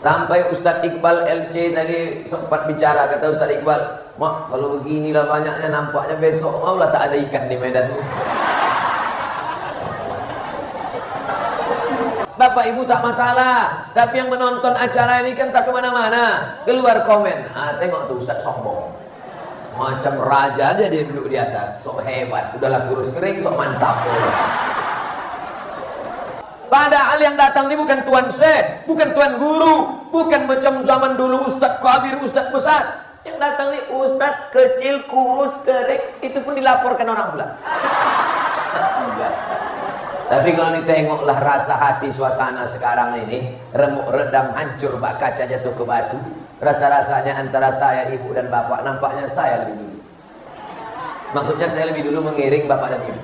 Sampai Ustadz Iqbal LC tadi sempat bicara, kata Ustadz Iqbal, mak kalau beginilah banyaknya nampaknya besok maulah tak ada ikan di Medan. Bapak Ibu tak masalah, tapi yang menonton acara ini kan tak kemana-mana, keluar komen, tengok tuh Ustadz sombong, macam raja aja dia duduk di atas, sok hebat, udahlah kurus kering, sok mantap. Padahal yang datang ini bukan tuan syekh, bukan tuan guru, bukan macam zaman dulu Ustadz Kabir, Ustadz besar. Yang datang ini Ustadz kecil, kurus, kering, itu pun dilaporkan orang pula. Tapi kalau ditengoklah rasa hati suasana sekarang ini, remuk redam, hancur, bak kaca jatuh ke batu. Rasa-rasanya antara saya, ibu dan bapak, nampaknya saya lebih dulu. Maksudnya saya lebih dulu mengiring bapak dan ibu.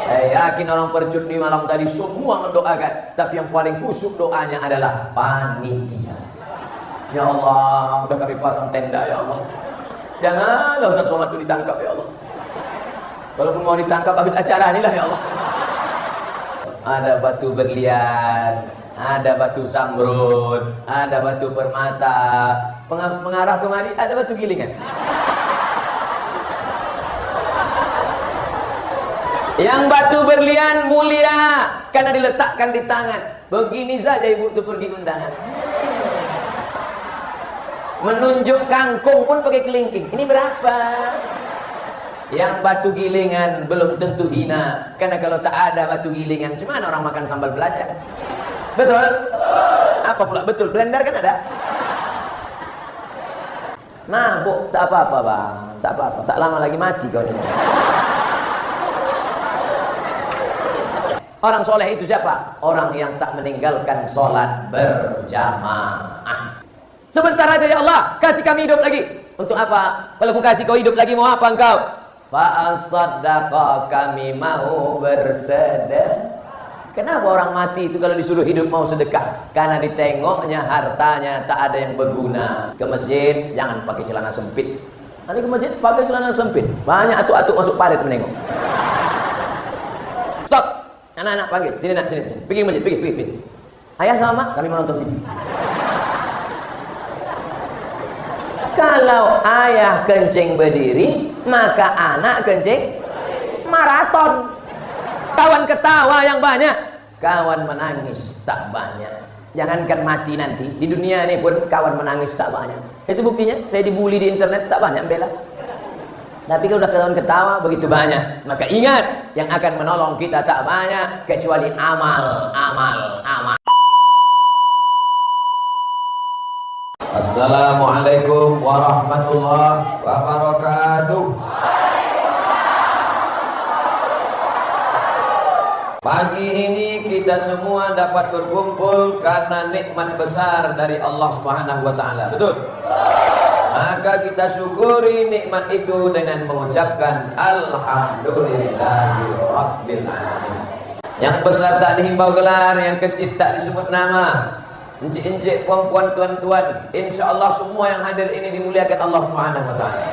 Saya yakin orang percut di malam tadi semua mendoakan, tapi yang paling khusyuk doanya adalah panitia. Ya Allah, udah kami pasang tenda ya Allah. Janganlah Ustaz Somad itu ditangkap ya Allah. Walaupun mau ditangkap habis acara inilah ya Allah. Ada batu berlian, ada batu samrud, ada batu permata, mengarah kemari ada batu gilingan. Yang batu berlian mulia karena diletakkan di tangan. Begini saja ibu itu pergi undangan. Menunjuk kangkung pun pakai kelingking. Ini berapa? Yang batu gilingan belum tentu hina, karena kalau tak ada batu gilingan, gimana orang makan sambal belacan? Betul? Apa pula betul? Blender kan ada. Nah, bu, tak apa-apa bang, tak apa-apa, tak lama lagi mati kau ini. Orang soleh itu siapa? Orang yang tak meninggalkan sholat berjamaah. Sebentar aja ya Allah, kasih kami hidup lagi. Untuk apa? Kalau aku kasih kau hidup lagi, mau apa engkau? Fa'asaddaqa, kami mau bersedekah. Kenapa orang mati itu kalau disuruh hidup mau sedekah? Karena ditengoknya hartanya tak ada yang berguna. Ke masjid jangan pakai celana sempit. Nanti ke masjid pakai celana sempit. Banyak atuk-atuk masuk parit menengok. Stop. Anak-anak panggil, sini nak, sini. Pergi ke masjid, pergi. Ayah sama mak, kami mau nonton TV. Kalau ayah kencing berdiri, maka anak kencing maraton. Kawan ketawa yang banyak, kawan menangis tak banyak. Jangankan mati nanti, di dunia ini pun kawan menangis tak banyak. Itu buktinya, saya dibully di internet tak banyak bela. Tapi kalau udah kawan ketawa begitu banyak, maka ingat yang akan menolong kita tak banyak kecuali amal. Assalamualaikum warahmatullahi wabarakatuh. Pagi ini kita semua dapat berkumpul karena nikmat besar dari Allah Subhanahu wa taala. Betul? Maka kita syukuri nikmat itu dengan mengucapkan Alhamdulillahirabbil alamin. Yang besar tak dihimbau gelar, yang kecil tak disebut nama. Encik-encik, puan-puan, tuan-tuan, insyaallah semua yang hadir ini dimuliakan Allah Subhanahu wa taala.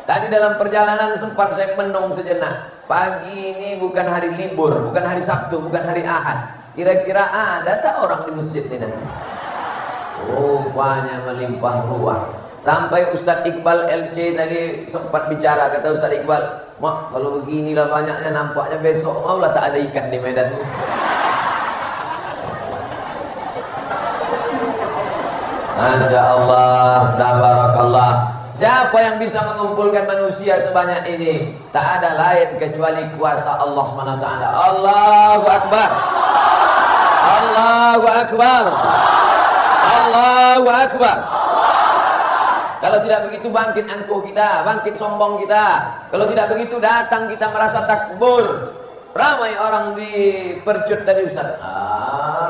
Tadi dalam perjalanan sempat saya menung sejenak. Pagi ini bukan hari libur, bukan hari Sabtu, bukan hari Ahad. Kira-kira ada tak orang di masjid ini nanti? Rupanya melimpah ruah. Sampai Ustadz Iqbal LC tadi sempat bicara, kata Ustadz Iqbal, mak kalau beginilah banyaknya nampaknya besok maulah tak ada ikan di Medan. Masya Allah, tabarakallah. Siapa yang bisa mengumpulkan manusia sebanyak ini? Tak ada lain kecuali kuasa Allah SWT. Allahu Akbar. Allahu Akbar. Allahu Akbar. Kalau tidak begitu bangkit angkuh kita, bangkit sombong kita. Kalau tidak begitu datang kita merasa takbur. Ramai orang di percut tadi Ustaz.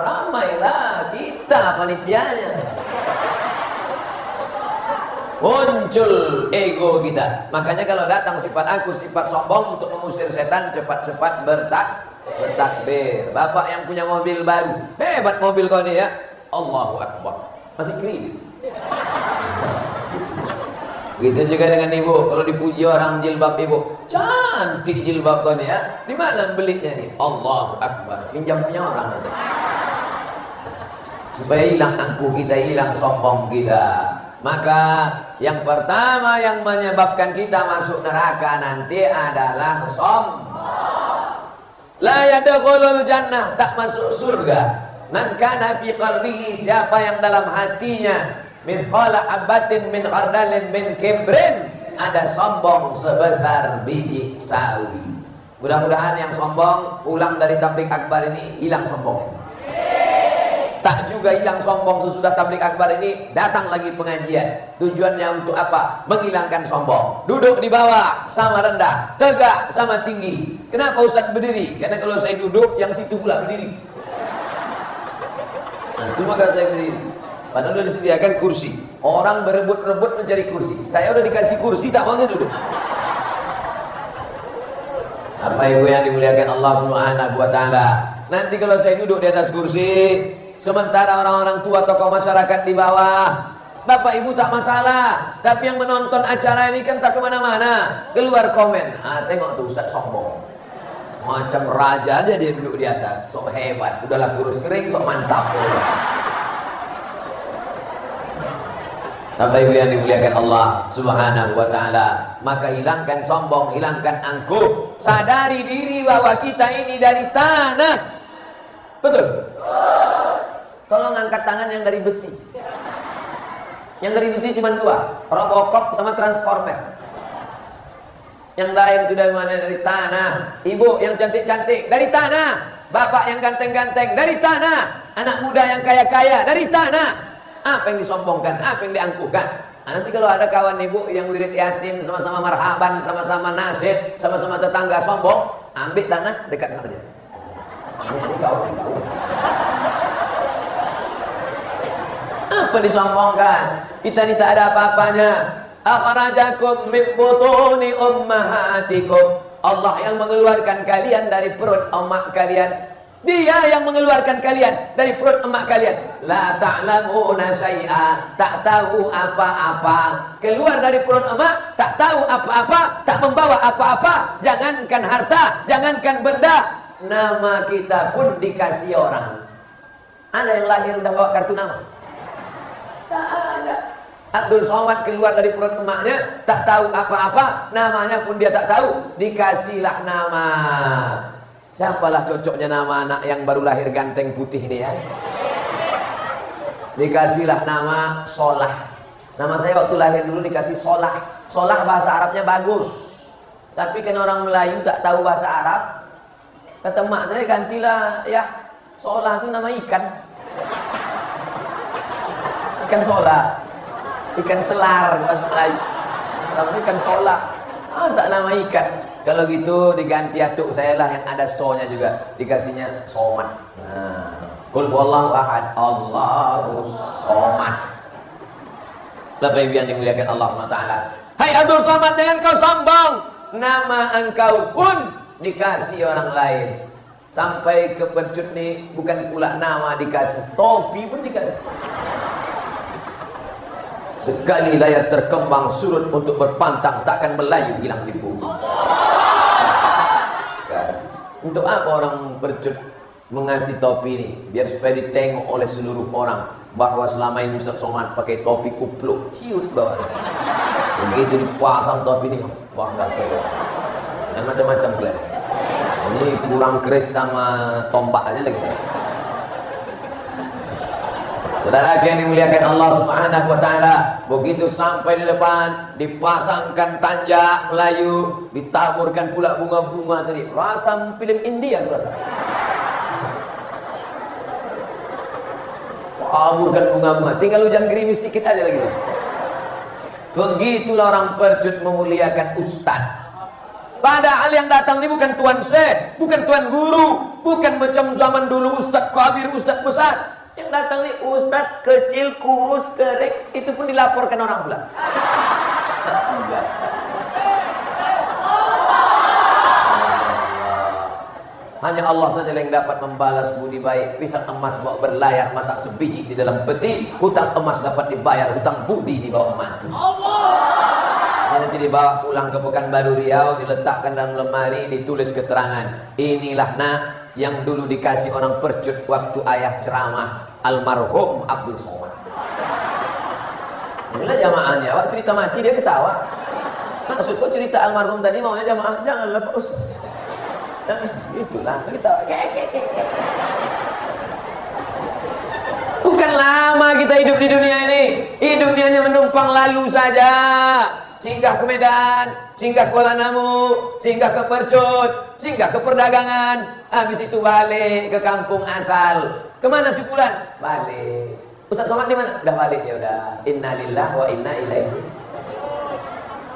Ramailah kita panitianya. Muncul ego kita. Makanya kalau datang sifat aku, sifat sombong, untuk mengusir setan cepat-cepat bertakbir. Bapak yang punya mobil baru, hebat mobil kau ini ya. Allahu Akbar. Masih kredit. Gitu juga dengan ibu. Kalau dipuji orang jilbab ibu, cantik jilbab kau ini ya. Di mana belinya nih? Allahu Akbar. Pinjam punya orang. supaya hilang angkuh kita, hilang sombong kita. Maka yang pertama yang menyebabkan kita masuk neraka nanti adalah sombong. La yadkhulul jannah, tak masuk surga. Man kana fi qalbihi, siapa yang dalam hatinya misqala habatin min khardalin min kibrin, ada sombong sebesar biji sawi. Mudah-mudahan yang sombong pulang dari tabligh akbar ini hilang sombong. Tak juga hilang sombong sesudah tabligh akbar ini datang lagi pengajian. Tujuannya untuk apa? Menghilangkan sombong. Duduk di bawah sama rendah, tegak sama tinggi. Kenapa Ustaz berdiri? Karena kalau saya duduk, yang situ pula berdiri. Nah, itu maka saya berdiri. Padahal sudah disediakan kursi. Orang berebut-rebut mencari kursi. Saya udah dikasih kursi, tak mau saya duduk. Apa ibu yang dimuliakan Allah Subhanahu wa Ta'ala? Nanti kalau saya duduk di atas kursi, sementara orang-orang tua tokoh masyarakat di bawah, Bapak Ibu tak masalah, tapi yang menonton acara ini kan tak kemana-mana, keluar komen, tengok tuh Ustaz sombong, macam raja aja dia duduk di atas, sok hebat, udahlah kurus kering, sok mantap. Bapak Ibu yang dimuliakan Allah Subhanahu wa Ta'ala, maka hilangkan sombong, hilangkan angkuh, sadari diri bahwa kita ini dari tanah. Betul? Tolong angkat tangan yang dari besi. Yang dari besi cuma dua, Robocop sama Transformer. Yang lain itu dari mana? Dari tanah. Ibu yang cantik-cantik dari tanah. Bapak yang ganteng-ganteng dari tanah. Anak muda yang kaya-kaya dari tanah. Apa yang disombongkan? Apa yang diangkuhkan? Nanti kalau ada kawan ibu yang wirid yasin, sama-sama marhaban, sama-sama nasid, sama-sama tetangga sombong, ambil tanah dekat sama dia. Apa disombongkan? Kita ini tak ada apa-apanya. Akhrajakum min butuni ummahatikum. Allah yang mengeluarkan kalian dari perut emak kalian. Dia yang mengeluarkan kalian dari perut emak kalian. La ta'lamuna syai'a, tak tahu apa-apa. Keluar dari perut emak, tak tahu apa-apa, tak membawa apa-apa. Jangankan harta, jangankan benda, nama kita pun dikasih orang. Ada yang lahir udah bawa kartu nama? Tak ada. Abdul Somad keluar dari perut emaknya, tak tahu apa-apa, namanya pun dia tak tahu, dikasihlah nama. Siapalah cocoknya nama anak yang baru lahir ganteng putih ini ya? Dikasihlah nama Solah. Nama saya waktu lahir dulu dikasih Solah. Solah bahasa Arabnya bagus, tapi kan orang Melayu tak tahu bahasa Arab. Kata mak saya, gantilah ya, Solah itu nama ikan. Ikan Solah, ikan selar bahasa Melayu. Tapi ikan Solah, masa nama ikan? Kalau gitu diganti atuk saya lah yang ada so-nya juga, dikasihnya Somad. Nah, Qul huwallahu ahad, Allahu Somad. Bapak Ibu yang dimuliakan Allah SWT. Hai Abdul Somad, jangan kau sombong. Nama engkau pun dikasih orang lain. Sampai ke pencut nih, bukan pula nama dikasih, topi pun dikasih. Sekali layar terkembang surut untuk berpantang, takkan melayu hilang di bumi. Untuk apa orang bercut mengasih topi ini? Biar supaya ditengok oleh seluruh orang bahwa selama ini Ustaz Somad pakai topi kupluk, ciut bawah. Begitu dipasang topi ini, wah nggak tahu. Dan macam-macam klaim. Ini kurang keris sama tombak aja lagi. Saudara yang dimuliakan Allah Subhanahu wa Ta'ala, begitu sampai di depan dipasangkan tanjak Melayu, ditaburkan pula bunga-bunga tadi. Rasa film India rasa. Taburkan bunga-bunga, tinggal hujan gerimis sedikit aja lagi. Begitulah orang percut memuliakan ustaz. Padahal yang datang ini bukan tuan syekh, bukan tuan guru, bukan macam zaman dulu ustaz kabir, ustaz besar. Yang datang nih ustaz kecil, kurus, kerek, itu pun dilaporkan orang pula. Hanya Allah saja yang dapat membalas budi baik. Pisang emas bawa berlayar, masak sebiji di dalam peti. Hutang emas dapat dibayar, hutang budi dibawa mati. Nanti dibawa pulang ke Pekanbaru Riau, diletakkan dalam lemari, ditulis keterangan. Inilah nak yang dulu dikasih orang percut waktu ayah ceramah. almarhum Abdul Somad. Inilah jamaahnya, Pak. Cerita mati dia ketawa. Maksudku cerita almarhum tadi maunya jamaah, janganlah Pak Ustaz. Itulah ketawa. Bukan lama kita hidup di dunia ini. Hidupnya hanya menumpang lalu saja. Singgah ke Medan, singgah ke Kuala Namu, singgah ke Percut, singgah ke perdagangan. Habis itu balik ke kampung asal. Kemana si Fulan? Balik. Ustaz Somad di mana? Udah balik ya udah. Innalillahi wa inna ilaihi.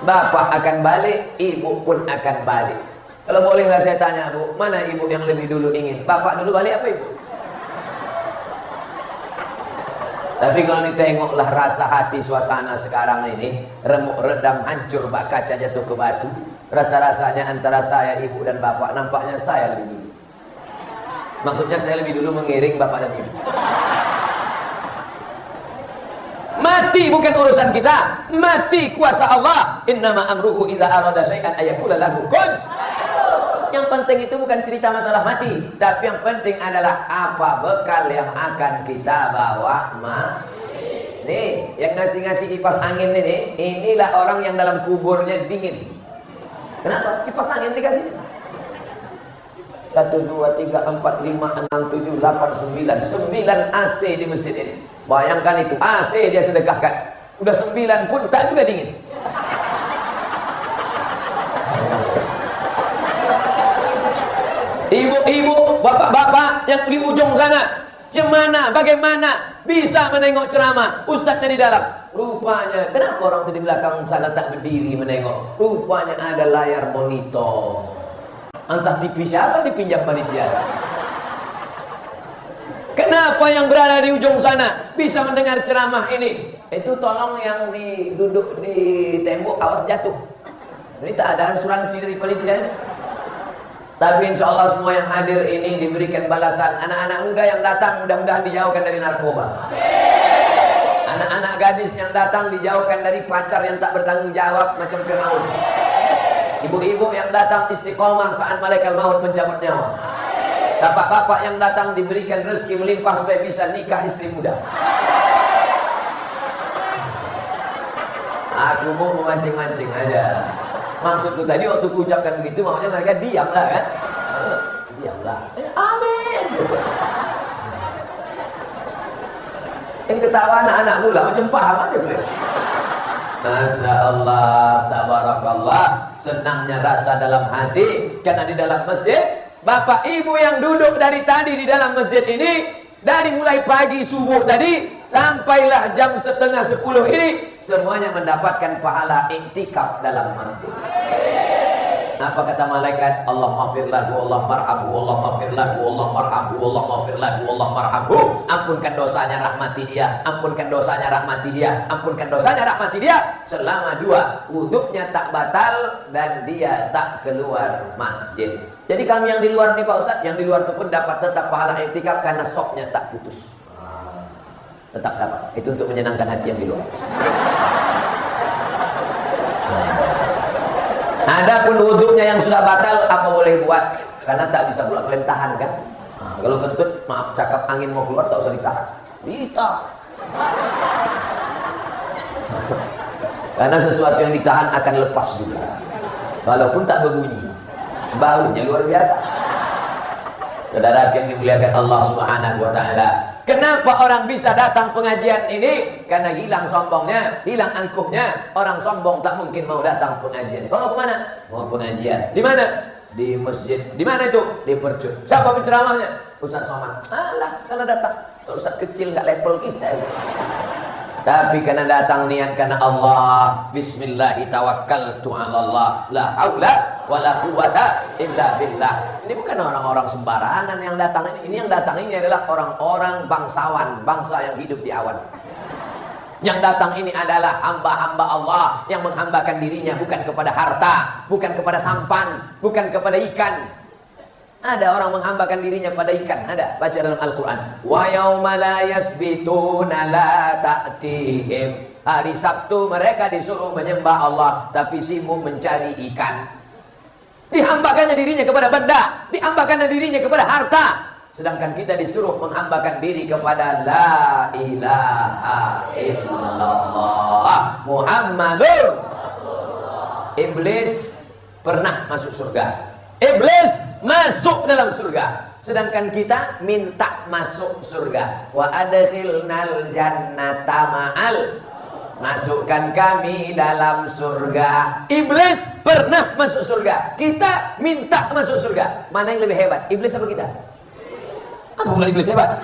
Bapak akan balik, ibu pun akan balik. Kalau bolehlah saya tanya, Bu, mana ibu yang lebih dulu ingin? Bapak dulu balik apa ibu? Tapi kalau ditengoklah rasa hati suasana sekarang ini, remuk redam hancur, bak kaca jatuh ke batu. Rasa-rasanya antara saya, ibu dan bapak, nampaknya saya lebih dulu. Maksudnya saya lebih dulu mengiring bapak dan ibu. Mati bukan urusan kita, mati kuasa Allah. Innama amruhu idza arada syai'an ayaqula lahu kun. Yang penting itu bukan cerita masalah mati, tapi yang penting adalah apa bekal yang akan kita bawa mati. Nih, yang ngasih-ngasih kipas angin ini, inilah orang yang dalam kuburnya dingin. Kenapa? Kipas angin dikasih. 1, 2, 3, 4, 5, 6, 7, 8, 9 9 AC di masjid ini. Bayangkan itu, AC dia sedekahkan. Udah 9 pun tak juga dingin. Ibu-ibu, bapak-bapak yang di ujung sana, bagaimana bisa menengok ceramah ustadznya di dalam? Rupanya, kenapa orang di belakang sana tak berdiri menengok? Rupanya ada layar monitor. Entah TV siapa dipinjam panitia. Kenapa yang berada di ujung sana bisa mendengar ceramah ini? Itu tolong yang duduk di tembok awas jatuh. Ini tak ada asuransi dari panitia. Tapi insya Allah semua yang hadir ini diberikan balasan. Anak-anak muda yang datang mudah-mudahan dijauhkan dari narkoba. Anak-anak gadis yang datang dijauhkan dari pacar yang tak bertanggung jawab macam Firaun. Ibu-ibu yang datang istiqomah saat malaikat maut mencabut nyawa. Bapak-bapak yang datang diberikan rezeki melimpah supaya bisa nikah istri muda. Aku mau memancing-mancing aja. Maksudku tadi waktu ku ucapkan begitu, maunya mereka diam lah kan? Diamlah. Amin. Yang ketawa anak-anak mula macam paham aja boleh. Masya Allah, tabarakallah. Senangnya rasa dalam hati karena di dalam masjid, bapak ibu yang duduk dari tadi di dalam masjid ini, dari mulai pagi subuh tadi sampailah jam 9:30 ini, semuanya mendapatkan pahala iktikaf dalam masjid. Apa kata malaikat? Allah maghfir lahu, Allah marhamhu, Allah maghfir lahu, Allah marhamhu, Allah maghfir lahu, Allah marhamhu. Ampunkan dosanya, rahmati dia. Ampunkan dosanya, rahmati dia. Ampunkan dosanya, rahmati dia. Selama 2, wuduknya tak batal dan dia tak keluar masjid. Jadi kami yang di luar nih Pak Ustadz, yang di luar itu pun dapat tetap pahala iktikaf karena soknya tak putus. Tetap dapat. Itu untuk menyenangkan hati yang di luar. Adapun wuduknya yang sudah batal, apa boleh buat? Karena tak bisa pula kalian tahan kan? Nah, kalau kentut, maaf cakap angin mau keluar tak usah ditahan. Ditahan. Karena sesuatu yang ditahan akan lepas juga. Walaupun tak berbunyi. Baunya luar biasa. Saudara yang dimuliakan Allah Subhanahu wa taala. Kenapa orang bisa datang pengajian ini? Karena hilang sombongnya, hilang angkuhnya. Orang sombong tak mungkin mau datang pengajian. Kalau kemana? Mau pengajian. Di mana? Di masjid. Di mana itu? Di Percut. Siapa penceramahnya? Ustaz Somad. Alah, sana datang. Ustaz kecil nggak level kita. Tapi karena datang niat karena Allah, bismillahi tawakkaltu 'ala Allah, la haula wala quwata illa billah. Ini bukan orang-orang sembarangan yang datang ini. Ini yang datang ini adalah orang-orang bangsawan, bangsa yang hidup di awan. Yang datang ini adalah hamba-hamba Allah yang menghambakan dirinya bukan kepada harta, bukan kepada sampan, bukan kepada ikan. Ada orang menghambakan dirinya pada ikan, ada. Baca dalam Al-Quran. Wa yauma la yasbituna la ta'tihim. Hari Sabtu mereka disuruh menyembah Allah, tapi sibuk mencari ikan. Dihambakannya dirinya kepada benda, dihambakannya dirinya kepada harta. sedangkan kita disuruh menghambakan diri kepada la ilaha illallah Muhammadur Rasulullah. Iblis pernah masuk surga, iblis masuk dalam surga, sedangkan kita minta masuk surga. Wa adkhilnal jannata ma'al, masukkan kami dalam surga. Iblis pernah masuk surga, kita minta masuk surga. Mana yang lebih hebat, iblis apa kita? Apa pula iblis hebat?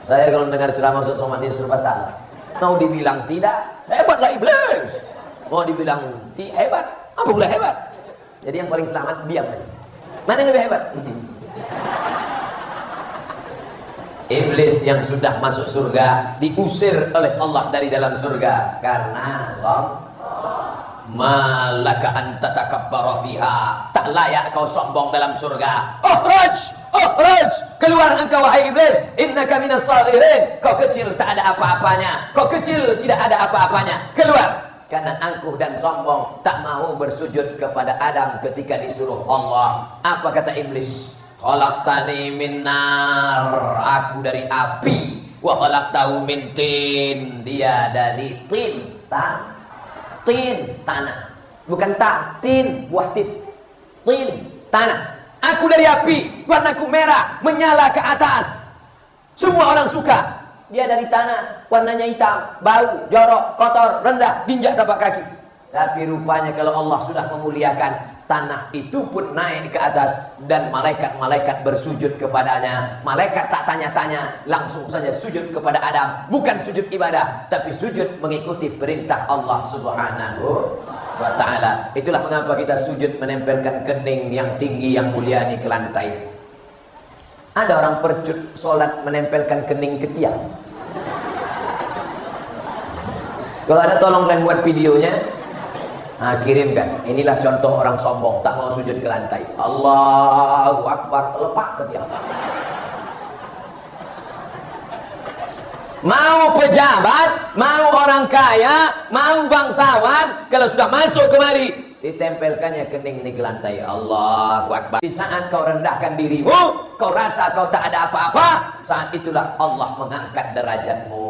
Saya kalau mendengar ceramah Ustaz Somad ini serba salah. Mau dibilang tidak, hebatlah iblis. Mau dibilang hebat, apa pula hebat? Jadi yang paling selamat diam aja. Mana yang lebih hebat? Iblis yang sudah masuk surga diusir oleh Allah dari dalam surga karena malaka anta takabbara fiha, tak layak kau sombong dalam surga. Ukhraj, keluar engkau wahai iblis, innaka minas saghirin, kau kecil tak ada apa-apanya, kau kecil tidak ada apa-apanya, keluar. Karena angkuh dan sombong tak mau bersujud kepada Adam ketika disuruh Allah. Apa kata iblis? Khalaqtani min nar, aku dari api, wa khalaqtahu min tin, dia dari tin, tanah, bukan tin, buah tin, tanah. Aku dari api, warnaku merah, menyala ke atas, semua orang suka. Dia dari tanah, warnanya hitam, bau, jorok, kotor, rendah, diinjak tapak kaki. Tapi rupanya kalau Allah sudah memuliakan, tanah itu pun naik ke atas dan malaikat-malaikat bersujud kepadanya. Malaikat tak tanya-tanya, langsung saja sujud kepada Adam. Bukan sujud ibadah, tapi sujud mengikuti perintah Allah Subhanahu wa ta'ala. Itulah mengapa kita sujud menempelkan kening yang tinggi, yang mulia ini ke lantai. Ada orang percut sholat menempelkan kening ke tiang. Kalau ada tolong kalian buat videonya, kirimkan. Inilah contoh orang sombong tak mau sujud ke lantai. Allahu Akbar, lepak ke tiang. Mau pejabat, mau orang kaya, mau bangsawan, kalau sudah masuk kemari ditempelkannya kening ini ke lantai. Allahu Akbar. Di saat kau rendahkan dirimu, kau rasa kau tak ada apa-apa, saat itulah Allah mengangkat derajatmu.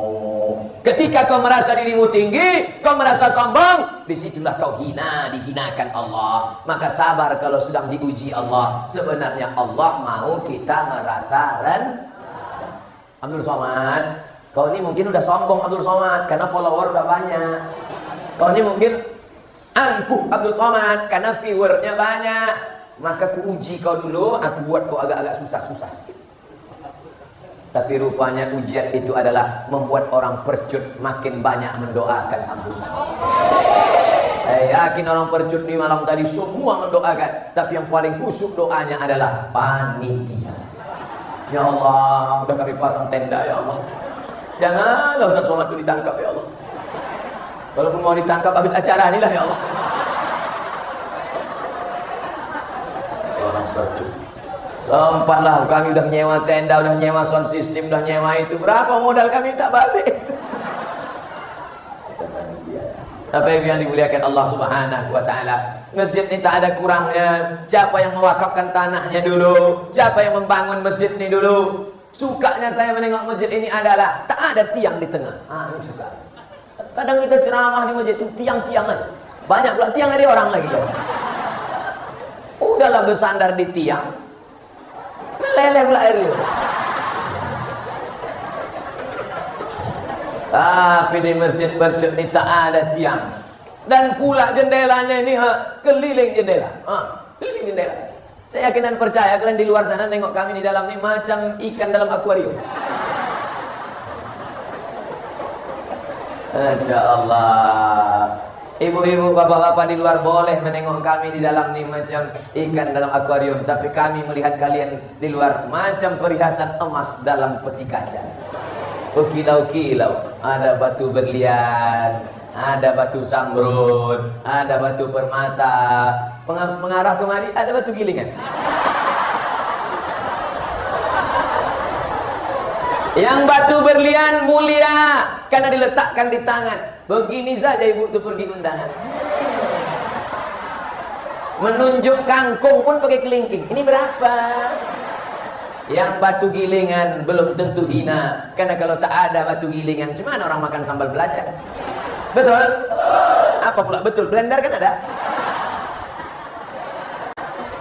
Ketika kau merasa dirimu tinggi, kau merasa sombong, disitulah kau dihinakan Allah. Maka sabar kalau sedang diuji Allah. Sebenarnya Allah mau kita merasa rendah. Abdul Somad, kau ini mungkin udah sombong Abdul Somad karena follower udah banyak. Kau ini mungkin angkuh Abdul Somad karena viewernya banyak. Maka ku uji kau dulu, aku buat kau agak-agak susah-susah sedikit. Tapi rupanya ujian itu adalah membuat orang percut makin banyak mendoakan Abdul Somad. Saya yakin orang percut di malam tadi semua mendoakan, tapi yang paling khusyuk doanya adalah panitia. Ya Allah, udah kami pasang tenda ya Allah. Janganlah Ustaz Somad itu ditangkap ya Allah. Walaupun mau ditangkap habis acara inilah ya Allah. Orang percut. Sempatlah kami udah nyewa tenda, udah nyewa sound system, udah nyewa itu. Berapa modal kami tak balik? Apa yang dimuliakan Allah Subhanahu wa ta'ala. Masjid ini tak ada kurangnya. Siapa yang mewakafkan tanahnya dulu, siapa yang membangun masjid ini dulu. Sukanya saya menengok masjid ini adalah tak ada tiang di tengah. Ini suka. Kadang kita ceramah di masjid itu tiang-tiang aja. Banyak pula tiang dari orang lagi. Udahlah bersandar di tiang, meleleh pula air itu. Tapi di masjid Bercut ini tak ada tiang. Dan pula jendelanya ini keliling jendela. Keliling jendela. Saya yakin dan percaya kalian di luar sana nengok kami di dalam ini macam ikan dalam akuarium. Masya Allah. Ibu-ibu, bapak-bapak di luar boleh menengok kami di dalam ini macam ikan dalam akuarium. Tapi kami melihat kalian di luar macam perhiasan emas dalam peti kaca. Kilau-kilau. Ada batu berlian, ada batu samrud, ada batu permata. Mengarah kemari ada batu gilingan. Yang batu berlian mulia karena diletakkan di tangan. Begini saja ibu itu pergi undangan. Menunjuk kangkung pun pakai kelingking. Ini berapa? Yang batu gilingan belum tentu hina, karena kalau tak ada batu gilingan, cuman orang makan sambal belacan. Betul? Apa pula betul? Blender kan ada.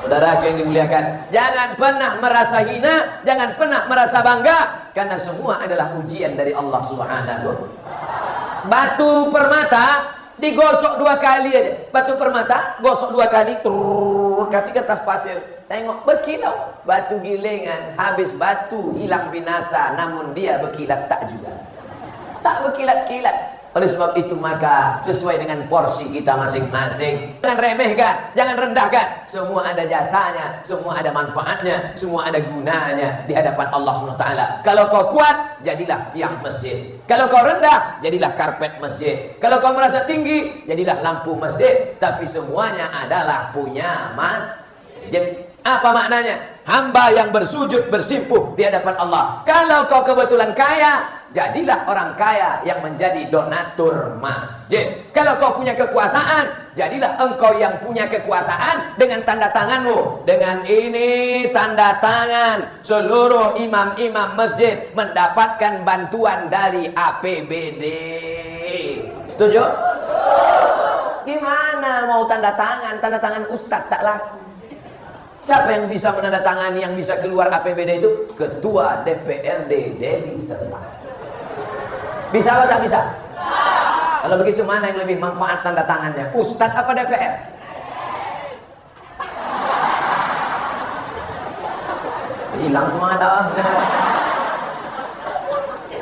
Saudara yang dimuliakan, jangan pernah merasa hina, jangan pernah merasa bangga, karena semua adalah ujian dari Allah Subhanahu. Batu permata digosok 2 kali aja. Batu permata gosok 2 kali, kasih ke atas pasir, tengok berkilau. Batu gilingan, habis batu hilang binasa, namun dia berkilat tak juga, tak berkilat-kilat. Oleh sebab itu maka sesuai dengan porsi kita masing-masing. Jangan remehkan, jangan rendahkan. Semua ada jasanya, semua ada manfaatnya, semua ada gunanya di hadapan Allah SWT. Kalau kau kuat, jadilah tiang masjid. Kalau kau rendah, jadilah karpet masjid. Kalau kau merasa tinggi, jadilah lampu masjid. Tapi semuanya adalah punya masjid. Apa maknanya? Hamba yang bersujud bersimpuh di hadapan Allah. Kalau kau kebetulan kaya, jadilah orang kaya yang menjadi donatur masjid. Kalau kau punya kekuasaan, jadilah engkau yang punya kekuasaan dengan tanda tanganmu. Dengan ini tanda tangan seluruh imam-imam masjid mendapatkan bantuan dari APBD. Setuju? Gimana mau tanda tangan? Tanda tangan ustadz tak laku. Siapa yang bisa menandatangani, yang bisa keluar APBD itu? Ketua DPRD Deli Serdang. Bisa atau tak bisa? Kalau begitu mana yang lebih manfaat tanda tangannya? Ustadz apa DPR? Hilang semangat ah.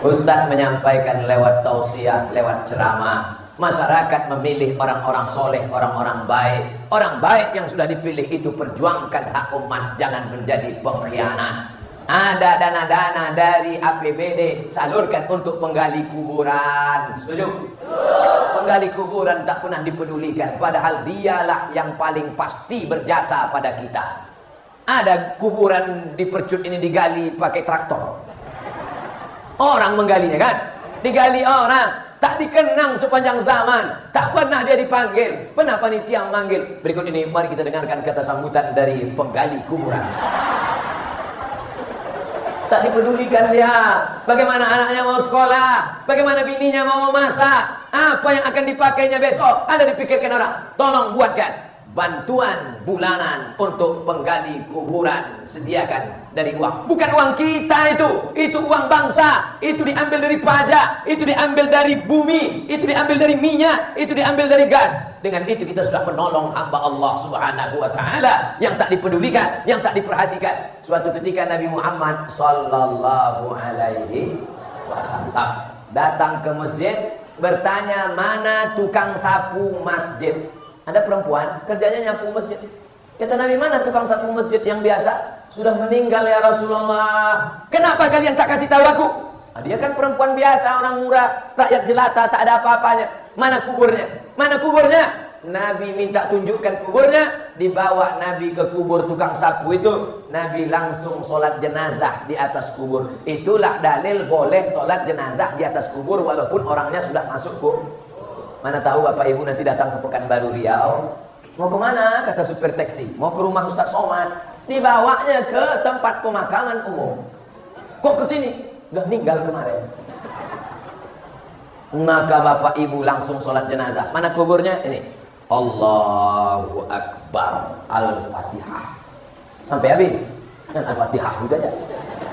Ustadz menyampaikan lewat tausiah, lewat ceramah. Masyarakat memilih orang-orang soleh, orang-orang baik. Orang baik yang sudah dipilih itu perjuangkan hak umat, jangan menjadi pengkhianat. Ada dana-dana dari APBD salurkan untuk penggali kuburan. Setuju? Penggali kuburan tak pernah dipedulikan, padahal dialah yang paling pasti berjasa pada kita. Ada kuburan di Percut ini digali pakai traktor. Orang menggalinya kan? Digali orang. Tak dikenang sepanjang zaman, tak pernah dia dipanggil. Pernah panitia manggil. Berikut ini mari kita dengarkan kata sambutan dari penggali kuburan. Tak dipedulikan dia. Bagaimana anaknya mau sekolah, bagaimana bininya mau memasak, apa yang akan dipakainya besok, ada dipikirkan orang. Tolong buatkan bantuan bulanan untuk penggali kuburan, sediakan dari uang. Bukan uang kita itu uang bangsa. Itu diambil dari pajak, itu diambil dari bumi, itu diambil dari minyak, itu diambil dari gas. Dengan itu kita sudah menolong hamba Allah Subhanahu wa taala yang tak dipedulikan, yang tak diperhatikan. Suatu ketika Nabi Muhammad sallallahu alaihi wasallam datang ke masjid, bertanya, mana tukang sapu masjid? Ada perempuan kerjanya nyapu masjid. Kata Nabi, mana tukang sapu masjid yang biasa? Sudah meninggal ya Rasulullah. Kenapa kalian tak kasih tahu aku? Dia kan perempuan biasa, orang murah, rakyat jelata, tak ada apa-apanya. Mana kuburnya? Mana kuburnya? Nabi minta tunjukkan kuburnya. Dibawa Nabi ke kubur tukang sapu itu. Nabi langsung sholat jenazah di atas kubur. Itulah dalil boleh sholat jenazah di atas kubur walaupun orangnya sudah masuk kubur. Mana tahu Bapak Ibu nanti datang ke Pekanbaru Riau. Mau kemana? Kata supir taksi. Mau ke rumah Ustaz Somad. Dibawanya ke tempat pemakaman umum. Kok ke sini? Udah meninggal kemarin. Maka Bapak Ibu langsung sholat jenazah. Mana kuburnya? Ini. Allahu Akbar. Al-Fatihah. Sampai habis. Dan Al-Fatihah juga aja.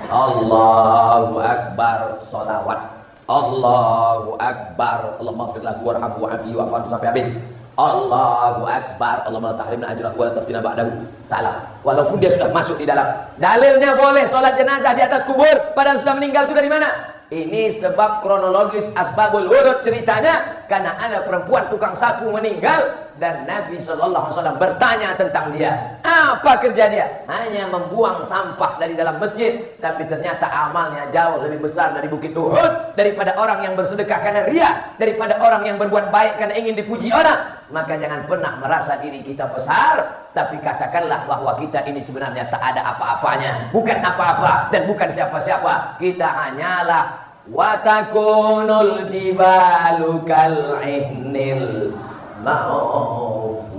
Allahu Akbar. Sholawat. Allahu Akbar. Allahumma fir lahu warhamhu wa'afihi wa'fu sampai habis. Allahu Akbar. Allahumma la tahrimna ajrahu wa la taftina ba'dahu. Salam. Walaupun dia sudah masuk di dalam. Dalilnya boleh sholat jenazah di atas kubur padahal sudah meninggal itu dari mana? Ini sebab kronologis asbabul wurud ceritanya karena ada perempuan tukang sapu meninggal dan Nabi SAW bertanya tentang dia. Apa kerja dia? Hanya membuang sampah dari dalam masjid, tapi ternyata amalnya jauh lebih besar dari bukit Uhud, daripada orang yang bersedekah karena ria, daripada orang yang berbuat baik karena ingin dipuji orang. Maka jangan pernah merasa diri kita besar, tapi katakanlah bahwa kita ini sebenarnya tak ada apa-apanya, bukan apa-apa dan bukan siapa-siapa. Kita hanyalah watakunul jibalu kal'ihnil ma'fush.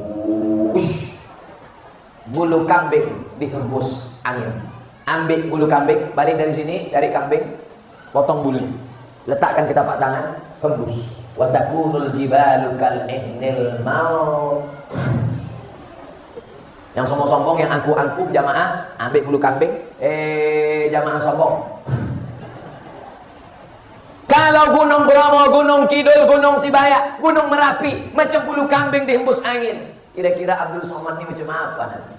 bulu kambing dihembus angin. Ambil bulu kambing, balik dari sini, cari kambing, potong bulunya, letakkan ke tapak tangan, hembus. Wa takunul jibalu kal ihnil maut. Yang sombong-sombong, yang angkuh-angkuh jamaah, ambil bulu kambing, jamaah sombong. Kalau Gunung Bromo, Gunung Kidul, Gunung Sibaya, Gunung Merapi macam bulu kambing dihembus angin, kira-kira Abdul Somad ini macam apa nanti?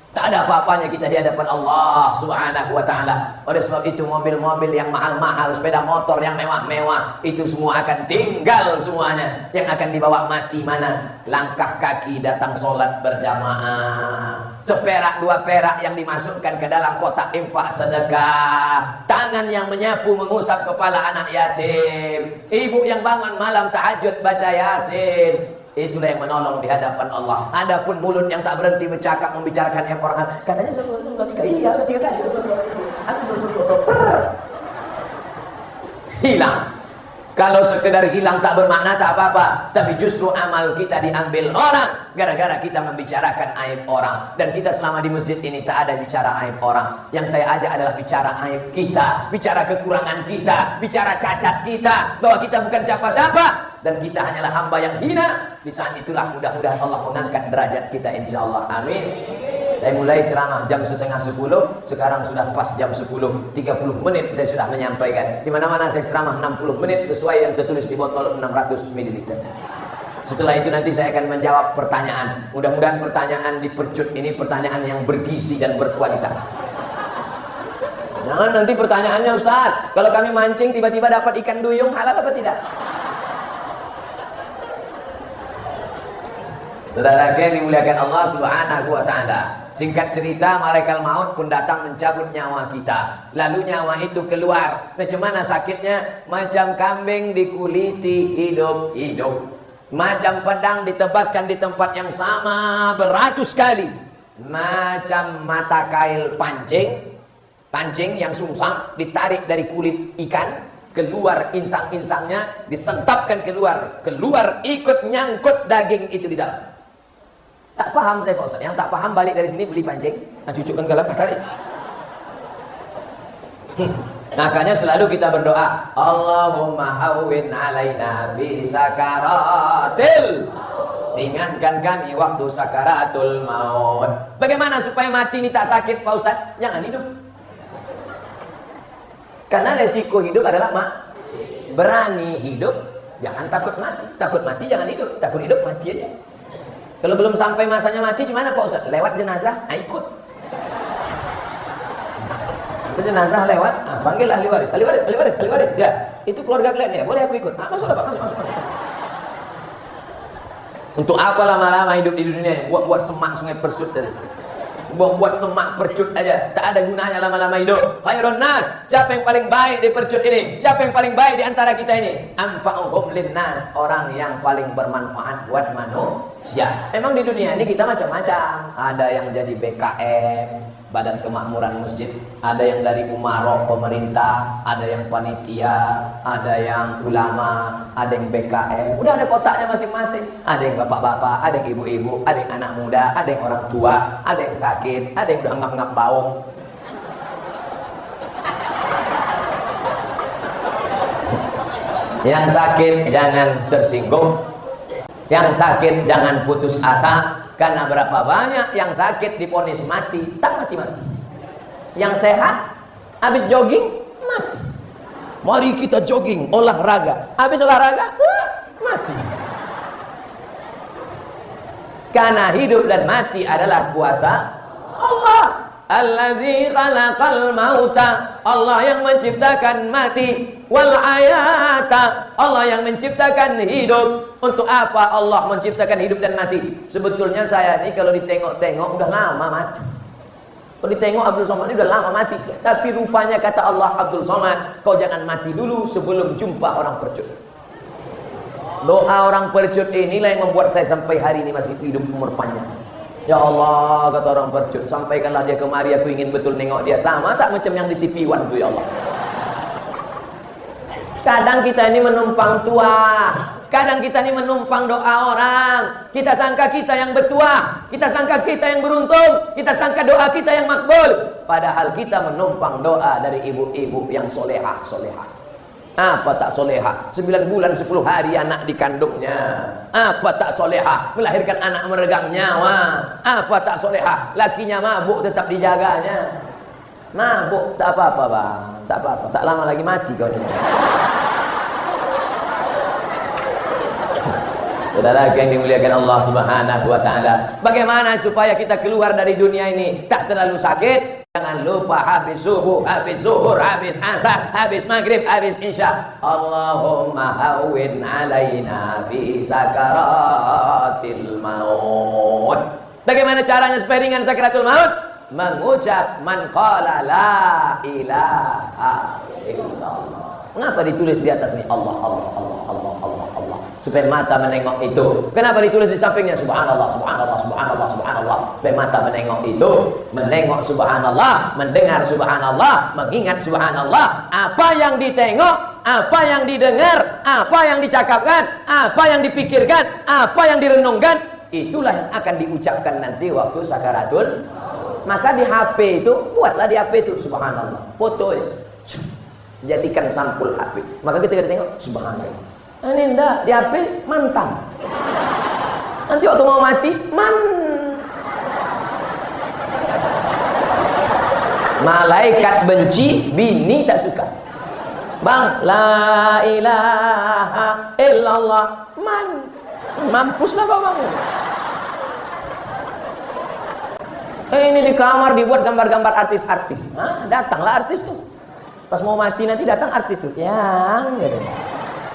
Tak ada apa-apanya kita di hadapan Allah Subhanahu wa ta'ala. Oleh sebab itu mobil-mobil yang mahal-mahal, sepeda motor yang mewah-mewah, itu semua akan tinggal semuanya. Yang akan dibawa mati mana? Langkah kaki datang sholat berjamaah, seperak dua perak yang dimasukkan ke dalam kotak infak sedekah, tangan yang menyapu mengusap kepala anak yatim, ibu yang bangun malam tahajud baca Yasin. Itulah yang menolong di hadapan Allah. Adapun mulut yang tak berhenti bercakap membicarakan yang orang, katanya sudah nikah, iya 3 kali, hilang. Kalau sekedar hilang tak bermakna tak apa-apa, tapi justru amal kita diambil orang gara-gara kita membicarakan aib orang. Dan kita selama di masjid ini tak ada bicara aib orang. Yang saya ajak adalah bicara aib kita, bicara kekurangan kita, bicara cacat kita, bahwa kita bukan siapa-siapa dan kita hanyalah hamba yang hina. Di saat itulah mudah-mudahan Allah mengangkat derajat kita, insyaallah. Amin. Saya mulai ceramah jam 9:30, sekarang sudah pas jam 10:30 menit saya sudah menyampaikan. Di mana-mana saya ceramah 60 menit sesuai yang tertulis di botol 600 ml. Setelah itu nanti saya akan menjawab pertanyaan. Mudah-mudahan pertanyaan di percut ini pertanyaan yang bergizi dan berkualitas. Jangan nanti pertanyaannya, Ustaz, kalau kami mancing tiba-tiba dapat ikan duyung, halal apa tidak? Saudara yang dimuliakan Allah Subhanahu wa ta'ala, singkat cerita, malaikat maut pun datang mencabut nyawa kita. Lalu nyawa itu keluar. Macam mana sakitnya? Macam kambing dikuliti hidup-hidup, macam pedang ditebaskan di tempat yang sama beratus kali, macam mata kail pancing yang sungsang ditarik dari kulit ikan, keluar insang-insangnya, disentapkan keluar ikut nyangkut daging itu di dalam. Tak paham saya Pak Ustaz. Yang tak paham balik dari sini beli pancing, cucukkan ke dalam, tarik. Makanya selalu kita berdoa, Allahumma hawwin alaina fi sakaratil, ringankan kami waktu sakaratul maut. Bagaimana supaya mati ini tak sakit Pak Ustaz? Jangan hidup. Karena resiko hidup adalah berani hidup, jangan takut mati. Takut mati jangan hidup, takut hidup mati aja. Kalau belum sampai masanya mati, gimana Pak Ustaz? Lewat jenazah, ikut. Jenazah lewat, panggil ahli waris. Ya, itu keluarga kalian ya, boleh aku ikut. Masuk. Untuk apa lama-lama hidup di dunia ini? Buat semak sungai Persut tadi. Buat semak percut aja, tak ada gunanya lama-lama hidup. Khairun nas, siapa yang paling baik di percut ini? Siapa yang paling baik di antara kita ini? Anfa'uhum linnas, orang yang paling bermanfaat buat manusia. Emang di dunia ini kita macam-macam. Ada yang jadi BKM, Badan Kemakmuran Masjid, ada yang dari umarok pemerintah, ada yang panitia, ada yang ulama, ada yang BKM. Udah ada kotaknya masing-masing. Ada yang bapak-bapak, ada yang ibu-ibu, ada yang anak muda, ada yang orang tua, ada yang sakit, ada yang udah ngap-ngap baung. Yang sakit jangan tersinggung, yang sakit jangan putus asa. Karena berapa banyak yang sakit divonis mati, tak mati-mati. Yang sehat, habis jogging, mati. Mari kita jogging, olahraga. Habis olahraga, mati. Karena hidup dan mati adalah kuasa Allah. Allazi khalaqal mauta, Allah yang menciptakan mati, wal hayata, Allah yang menciptakan hidup. Untuk apa Allah menciptakan hidup dan mati? Sebetulnya saya ini kalau ditengok-tengok udah lama mati. Kalau ditengok Abdul Somad ini udah lama mati. Tapi rupanya kata Allah, Abdul Somad, kau jangan mati dulu sebelum jumpa orang percut. Doa orang percut inilah yang membuat saya sampai hari ini masih hidup umur panjang. Ya Allah, kata orang percut, sampaikanlah dia kemari, aku ingin betul nengok dia. Sama tak macam yang di TV One tuh, ya Allah. Kadang kita ini menumpang tua, kadang kita ini menumpang doa orang. Kita sangka kita yang bertuah, kita sangka kita yang beruntung, kita sangka doa kita yang makbul. Padahal kita menumpang doa dari ibu-ibu yang soleha. Apa tak soleha? 9 bulan 10 hari anak dikandungnya. Apa tak soleha? Melahirkan anak meregang nyawa. Apa tak soleha? Lakinya mabuk tetap dijaganya. Mabuk tak apa-apa bang, tak apa-apa, tak lama lagi mati kau ini. Saudara yang dimuliakan Allah Subhanahu wa taala, bagaimana supaya kita keluar dari dunia ini tak terlalu sakit? Jangan lupa habis subuh, habis zuhur, habis asar, habis maghrib, habis isya, Allahumma hawwin alaina fi sakaratil maut. Bagaimana caranya supaya ringan sakaratul maut? Mengucap man qala la ilaha illallah. Mengapa ditulis di atas nih Allah Allah Allah Allah Allah Allah? Supaya mata menengok itu. Kenapa ditulis di sampingnya subhanallah subhanallah subhanallah subhanallah? Supaya mata menengok itu, menengok subhanallah, mendengar subhanallah, mengingat subhanallah. Apa yang ditengok, apa yang didengar, apa yang dicakapkan, apa yang dipikirkan, apa yang direnungkan, itulah yang akan diucapkan nanti waktu sakaratul. Maka di HP itu, buatlah di HP itu subhanallah, foto ya, jadikan sampul HP. Maka kita tengok subhanallah. Ini enggak, di HP mantan. Nanti waktu mau mati, malaikat benci, bini tak suka. Bang, la ilaha illallah, mampuslah bang. Ini di kamar dibuat gambar-gambar artis-artis. Datanglah artis tuh. Pas mau mati nanti datang artis tuh. Yang gitu.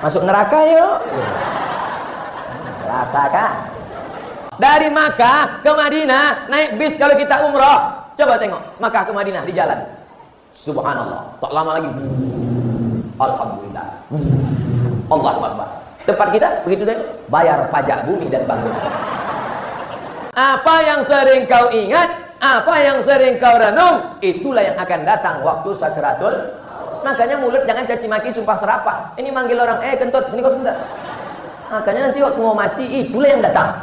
Masuk neraka yuk. Rasakan. Dari Makkah ke Madinah naik bis kalau kita umroh. Coba tengok Makkah ke Madinah di jalan. Subhanallah. Tak lama lagi. Alhamdulillah. Allahu Akbar. Tempat kita begitu tengok. Bayar pajak bumi dan bangunan. Apa yang sering kau ingat, apa yang sering kau renung, itulah yang akan datang waktu sakaratul. Makanya mulut jangan caci maki, sumpah serapah. Ini manggil orang, kentut, sini kau sebentar. Makanya nanti waktu mau mati, itulah yang datang.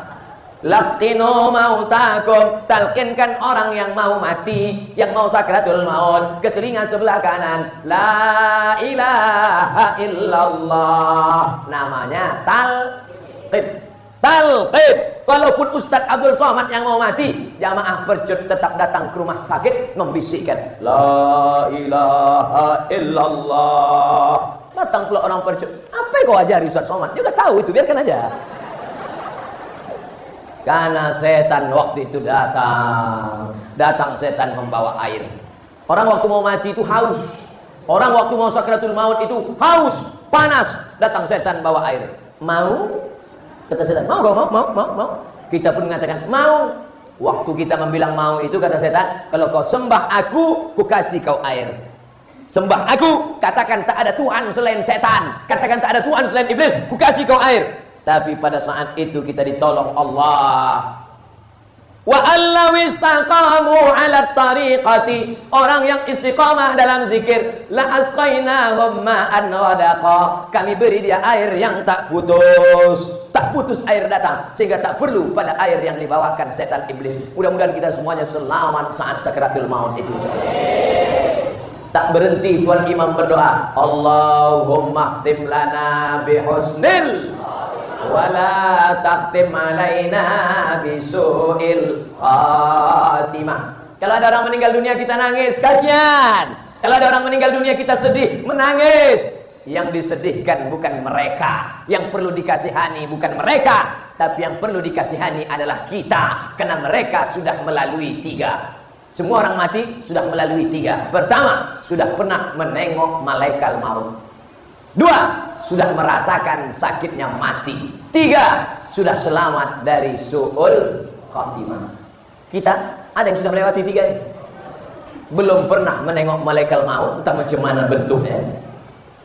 Laqinu mautakum, talqinkan orang yang mau mati, yang mau sakaratul maut, ke telinga sebelah kanan. La ilaha illallah. Namanya talqin. Talqin. Walaupun Ustadz Abdul Somad yang mau mati, jamaah percut tetap datang ke rumah sakit membisikkan la ilaha illallah. Datang pula orang percut. Apa yang kau ajari Ustadz Somad? Dia udah tahu itu, biarkan aja. Karena setan waktu itu datang setan membawa air. Orang waktu mau mati itu haus. Orang waktu mau sakratul maut itu haus, panas. Datang setan bawa air. Mau? Kata setan, mau kau? Mau. Kita pun mengatakan mau. Waktu kita membilang mau itu, kata setan, kalau kau sembah aku, ku kasih kau air. Sembah aku, katakan tak ada Tuhan selain setan, katakan tak ada Tuhan selain iblis, ku kasih kau air. Tapi pada saat itu kita ditolong Allah. Wa allaw istaqamu 'ala tariqati, orang yang istiqamah dalam zikir, la asqainahum ma'an ghadaqa, kami beri dia air yang tak putus air datang, sehingga tak perlu pada air yang dibawakan setan iblis. Mudah-mudahan kita semuanya selamat saat sakaratul maut itu. Tak berhenti tuan imam berdoa, Allahumma khtim lana bihusnil wala takhtim alaina bisu'il khatimah. Kalau ada orang meninggal dunia kita nangis, kasihan. Kalau ada orang meninggal dunia kita sedih, menangis. Yang disedihkan bukan mereka, yang perlu dikasihani bukan mereka, tapi yang perlu dikasihani adalah kita, karena mereka sudah melalui 3. Semua orang mati sudah melalui 3. Pertama, sudah pernah menengok malaikat maut. 2, sudah merasakan sakitnya mati. 3, sudah selamat dari su'ul khatimah. Kita ada yang sudah melewati 3 ini. Belum pernah menengok malaikat maut, entah macam mana bentuknya.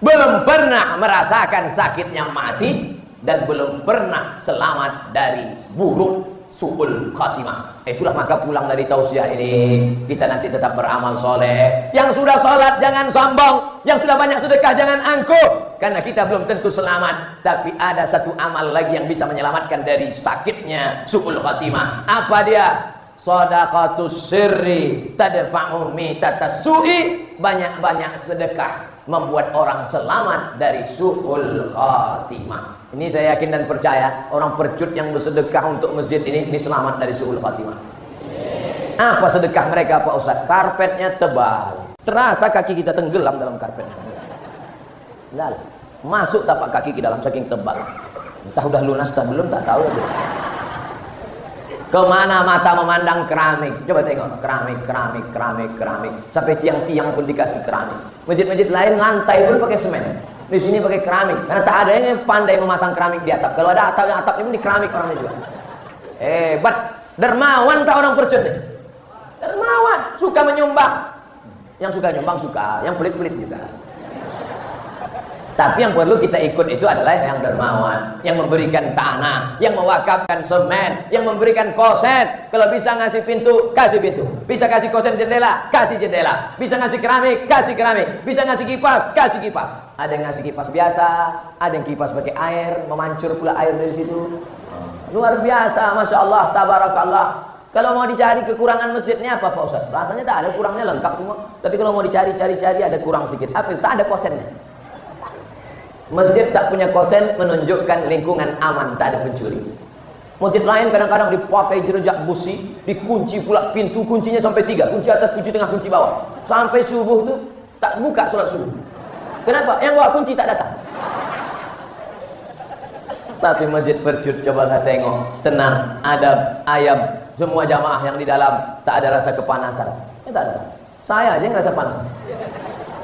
Belum pernah merasakan sakitnya mati, dan belum pernah selamat dari buruk su'ul khatimah. Itulah maka pulang dari tausiah ini, kita nanti tetap beramal soleh. Yang sudah sholat jangan sombong, yang sudah banyak sedekah jangan angkuh. karena kita belum tentu selamat. Tapi ada satu amal lagi yang bisa menyelamatkan dari sakitnya su'ul khatimah. Apa dia? Shadaqatus sirri tadfa'u mitatas su'i. Banyak-banyak sedekah membuat orang selamat dari su'ul khatimah. Ini saya yakin dan percaya orang percut yang bersedekah untuk masjid ini selamat dari su'ul khatimah. Apa sedekah mereka Pak Ustaz? Karpetnya tebal, terasa kaki kita tenggelam dalam karpetnya. Lalu masuk tapak kaki ke dalam saking tebal. Entah udah lunas atau belum, tak tahu lagi. Kemana mata memandang keramik? Coba tengok, keramik. Sampai tiang-tiang pun dikasih keramik. Masjid-masjid lain lantai pun pakai semen. Di sini pakai keramik, karena tak ada yang pandai memasang keramik di atap. Kalau ada atapnya pun di keramik orangnya juga. Hebat, dermawan tak orang percut nih. Dermawan, suka menyumbang. Yang suka nyumbang suka, yang pelit-pelit juga. Tapi yang perlu kita ikut itu adalah yang dermawan, yang memberikan tanah, yang mewakafkan semen, yang memberikan kosen. Kalau bisa ngasih pintu, kasih pintu. Bisa kasih kosen jendela, kasih jendela. Bisa ngasih keramik, kasih keramik. Bisa ngasih kipas, kasih kipas. Ada yang ngasih kipas biasa, ada yang kipas pakai air, memancur pula air dari situ. Luar biasa, Masya Allah, Tabarakallah. Kalau mau dicari kekurangan masjidnya apa Pak Ustaz? Rasanya tak ada kurangnya, lengkap semua. Tapi kalau mau dicari ada kurang sedikit. Apa? Tak ada kosennya. Masjid tak punya kosen menunjukkan lingkungan aman, tak ada pencuri. Masjid lain kadang-kadang dipakai jerejak busi, dikunci pula pintu, kuncinya sampai 3, kunci atas, kunci tengah, kunci bawah. Sampai subuh tuh tak buka sholat subuh. Kenapa? Yang bawa kunci tak datang. Tapi masjid percut, cobalah tengok, tenang, adab, ayam, semua jamaah yang di dalam tak ada rasa kepanasan. Tak ada. Saya aja yang rasa panas.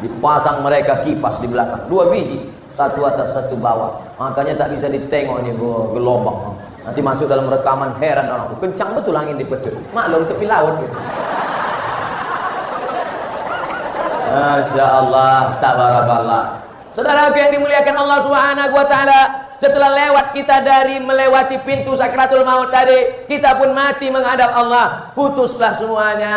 Dipasang mereka kipas di belakang, 2 biji, satu atas satu bawah. Makanya tak bisa ditengok ini gelombang. Nanti masuk dalam rekaman, heran orang. Kencang betul angin di percut. Maklum tepi laut gitu. Masya Allah, tabarakallah. Saudaraku yang dimuliakan Allah Subhanahu wa taala, setelah lewat kita dari melewati pintu sakratul maut tadi, kita pun mati menghadap Allah. Putuslah semuanya.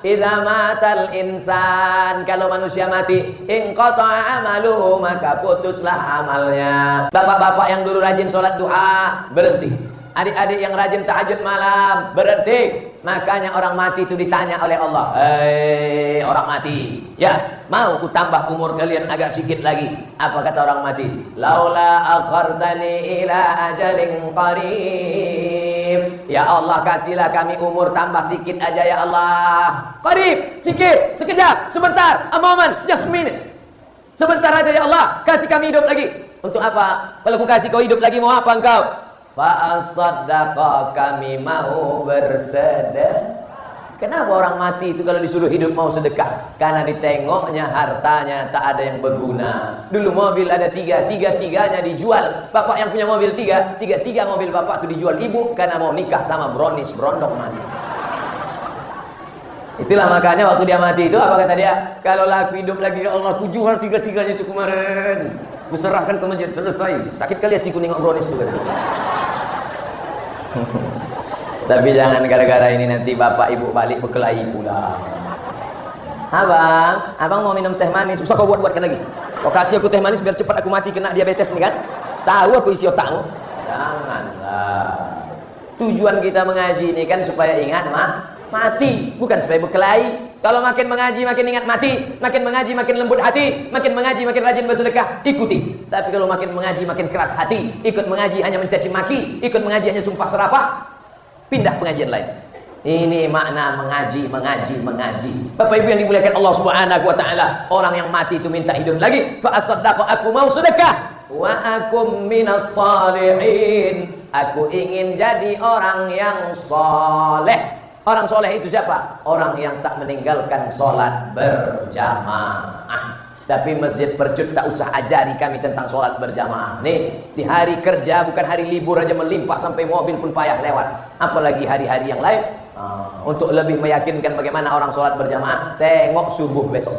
Idza matal insan, kalau manusia mati, inqata'a amaluhu, maka putuslah amalnya. Bapak-bapak yang dulu rajin sholat duha, berhenti. Adik-adik yang rajin tahajud malam, berhenti. Makanya orang mati itu ditanya oleh Allah, hei orang mati, ya mau ku tambah umur kalian agak sedikit lagi? Apa kata orang mati? Laula akhartani ila ajalin qarib, ya Allah kasihlah kami umur tambah sedikit aja ya Allah. Qarib, sedikit, sekejap, sebentar, a moment, just a minute. Sebentar aja ya Allah, kasih kami hidup lagi. Untuk apa? Kalau ku kasih kau hidup lagi, mau apa engkau? Fa'asaddaqa, kami mau bersedekah. Kenapa orang mati itu kalau disuruh hidup mau sedekah? Karena ditengoknya hartanya tak ada yang berguna. Dulu mobil ada 3, 3-3-nya dijual. Bapak yang punya mobil 3, 3 mobil bapak itu dijual ibu karena mau nikah sama brownies, berondong manis. Itulah makanya waktu dia mati itu apa kata dia? Kalau aku hidup lagi ya Allah, aku jual 3-3-nya itu kemarin. Kuserahkan ke masjid, selesai. Sakit kali hatiku nengok brownies itu. Tapi jangan gara-gara ini nanti bapak ibu balik berkelahi pula. Abang mau minum teh manis, usah kau buat-buatkan lagi. Kau kasih aku teh manis biar cepat aku mati kena diabetes nih kan? Tahu aku isi otakmu. Janganlah. Tujuan kita mengaji ini kan supaya ingat mati, bukan supaya berkelahi. Kalau makin mengaji makin ingat mati, makin mengaji makin lembut hati, makin mengaji makin rajin bersedekah, ikuti. Tapi kalau makin mengaji makin keras hati, ikut mengaji hanya mencaci maki, ikut mengaji hanya sumpah serapah, pindah pengajian lain. Ini makna mengaji. Bapak Ibu yang dimuliakan Allah Subhanahu wa taala, orang yang mati itu minta hidup lagi. Fa asaddaqu, aku mau sedekah. Wa akum minas salihin, aku ingin jadi orang yang saleh. Orang soleh itu siapa? Orang yang tak meninggalkan sholat berjamaah. Tapi masjid percut tak usah ajari kami tentang sholat berjamaah. Nih, di hari kerja bukan hari libur aja melimpah sampai mobil pun payah lewat. Apalagi hari-hari yang lain. Untuk lebih meyakinkan bagaimana orang sholat berjamaah, tengok subuh besok.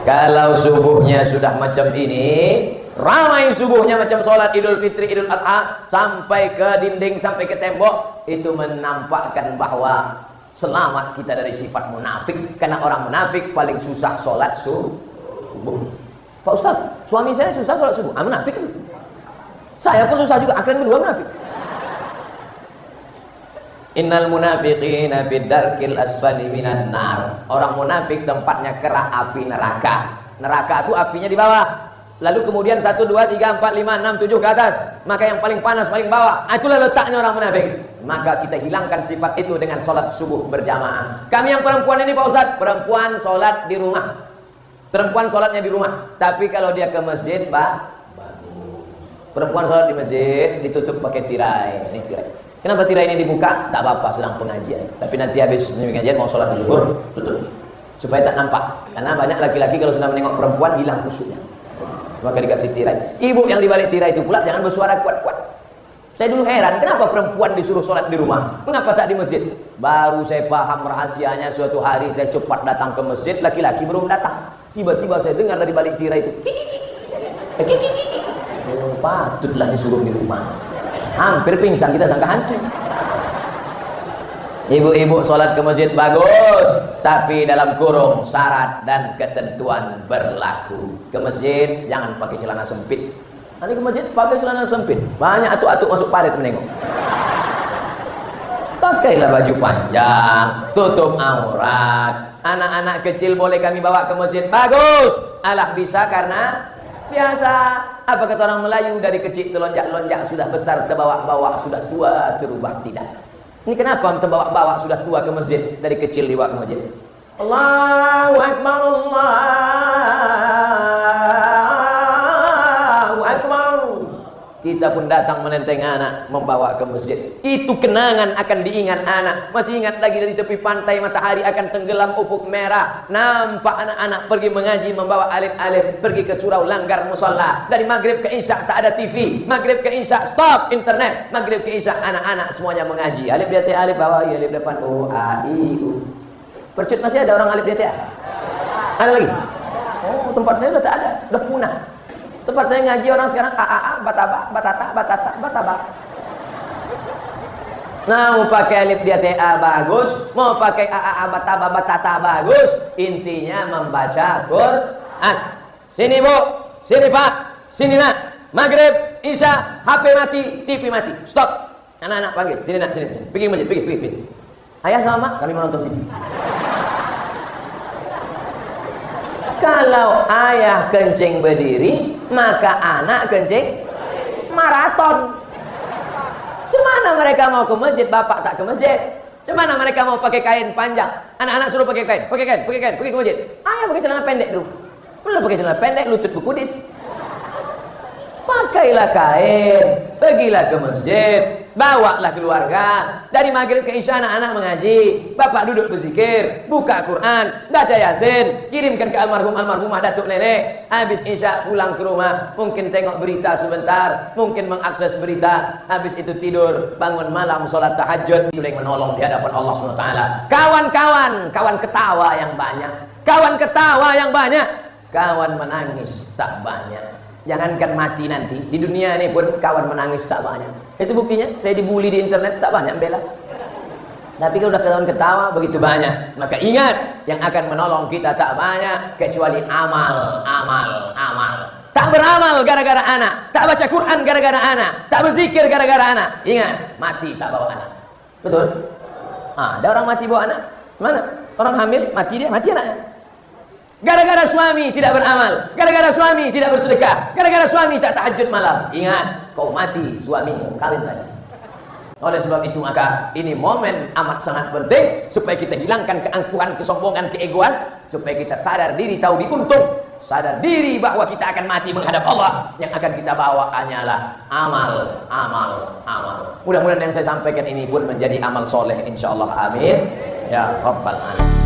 Kalau subuhnya sudah macam ini, ramai subuhnya macam sholat Idul Fitri, Idul Adha, sampai ke dinding, sampai ke tembok, itu menampakkan bahwa Selamat kita dari sifat munafik. Karena orang munafik paling susah sholat subuh. Pak Ustaz, suami saya susah sholat subuh. Munafik itu. Saya pun susah juga. Akhirnya berdua munafik. Innal munafiqina fid darkil asfali minan nar. Orang munafik tempatnya kerak api neraka. Neraka itu apinya di bawah. Lalu kemudian 1, 2, 3, 4, 5, 6, 7 ke atas. Maka yang paling panas paling bawah. Itulah letaknya orang munafik. Maka kita hilangkan sifat itu dengan sholat subuh berjamaah. Kami yang perempuan ini Pak Ustadz, perempuan sholat di rumah. Perempuan sholatnya di rumah. Tapi kalau dia ke masjid, perempuan sholat di masjid ditutup pakai tirai. Ini tirai. Kenapa tirai ini dibuka? Tak apa-apa, sedang pengajian. Tapi nanti habis pengajian mau sholat zuhur, tutup. Supaya tak nampak. Karena banyak laki-laki kalau sudah menengok perempuan hilang khusyuknya. Maka dikasih tirai. Ibu yang dibalik tirai itu pula jangan bersuara kuat-kuat. Saya dulu heran, kenapa perempuan disuruh sholat di rumah? Mengapa tak di masjid? Baru saya paham rahasianya. Suatu hari saya cepat datang ke masjid, laki-laki belum datang. Tiba-tiba saya dengar dari balik tirai itu, oh, patutlah disuruh di rumah. Hampir pingsan, kita sangka hantu. Ibu-ibu sholat ke masjid bagus, tapi dalam kurung syarat dan ketentuan berlaku. Ke masjid jangan pakai celana sempit. Nanti ke masjid pakai celana sempit, banyak atuk-atuk masuk parit menengok. Pakailah baju panjang, tutup aurat. Anak-anak kecil boleh kami bawa ke masjid, bagus. Alah bisa karena biasa. Apa kata orang Melayu, dari kecil terlonjak-lonjak, sudah besar terbawa-bawa, sudah tua terubah tidak. Ini kenapa terbawa-bawa sudah tua ke masjid, dari kecil dibawa ke masjid. Allahu Akbar, Allahu Akbar. Kita pun datang menenteng anak, membawa ke masjid. Itu kenangan akan diingat anak. Masih ingat lagi dari tepi pantai matahari akan tenggelam ufuk merah. Nampak anak-anak pergi mengaji, membawa alif-alif, pergi ke surau langgar musola. Dari maghrib ke isya tak ada TV. Maghrib ke isya stop internet. Maghrib ke isya anak-anak semuanya mengaji. Alif di atas alif bawah, alif depan o a i u. Percut masih ada orang alif di atas? Ada lagi? Oh, tempat saya sudah tak ada, sudah punah. Tempat saya ngaji orang sekarang AAA, bataba, batata, batasa, basabak. Nah, mau pakai alif di atas A bagus, mau pakai AAA, bataba, batata bagus. Intinya membaca Quran. Sini Bu, sini Pak, sini Nak. Maghrib, isya, HP mati, TV mati. Stop. Anak-anak panggil, sini Nak, sini, sini. Pergi masjid, pergi. Ayah sama kami mau nonton TV. Kalau ayah kencing berdiri, maka anak kencing maraton. Cemana mereka mau ke masjid, bapak tak ke masjid. Cemana mereka mau pakai kain panjang, anak-anak suruh pakai kain, pergi ke masjid. Ayah pakai celana pendek dulu. Belum pakai celana pendek, lutut berkudis. Pakailah kain, pergilah ke masjid, bawalah keluarga. Dari maghrib ke isya anak-anak mengaji, bapak duduk berzikir, buka Quran, baca Yasin, kirimkan ke almarhumah datuk nenek. Habis isya pulang ke rumah, mungkin tengok berita sebentar, mungkin mengakses berita. Habis itu tidur, bangun malam sholat tahajud. Itu yang menolong di hadapan Allah SWT. Kawan ketawa yang banyak, kawan menangis tak banyak. Jangankan mati nanti, di dunia ini pun kawan menangis tak banyak. Itu buktinya, saya dibully di internet tak banyak bela. Tapi kalau udah kawan ketawa begitu banyak. Maka ingat, yang akan menolong kita tak banyak kecuali amal. Tak beramal gara-gara anak, tak baca Quran gara-gara anak, tak berzikir gara-gara anak. Ingat, mati tak bawa anak. Betul? Ada orang mati bawa anak? Mana? Orang hamil mati dia, mati anaknya. Gara-gara suami tidak beramal, gara-gara suami tidak bersedekah, gara-gara suami tak tahajud malam. Ingat, kau mati, suamimu kawin lagi. Oleh sebab itu maka ini momen amat sangat penting supaya kita hilangkan keangkuhan, kesombongan, keegoan, supaya kita sadar diri, tahu diuntung, sadar diri bahwa kita akan mati menghadap Allah. Yang akan kita bawa hanyalah amal. Mudah-mudahan yang saya sampaikan ini pun menjadi amal soleh, insyaallah. Amin ya rabbal alamin.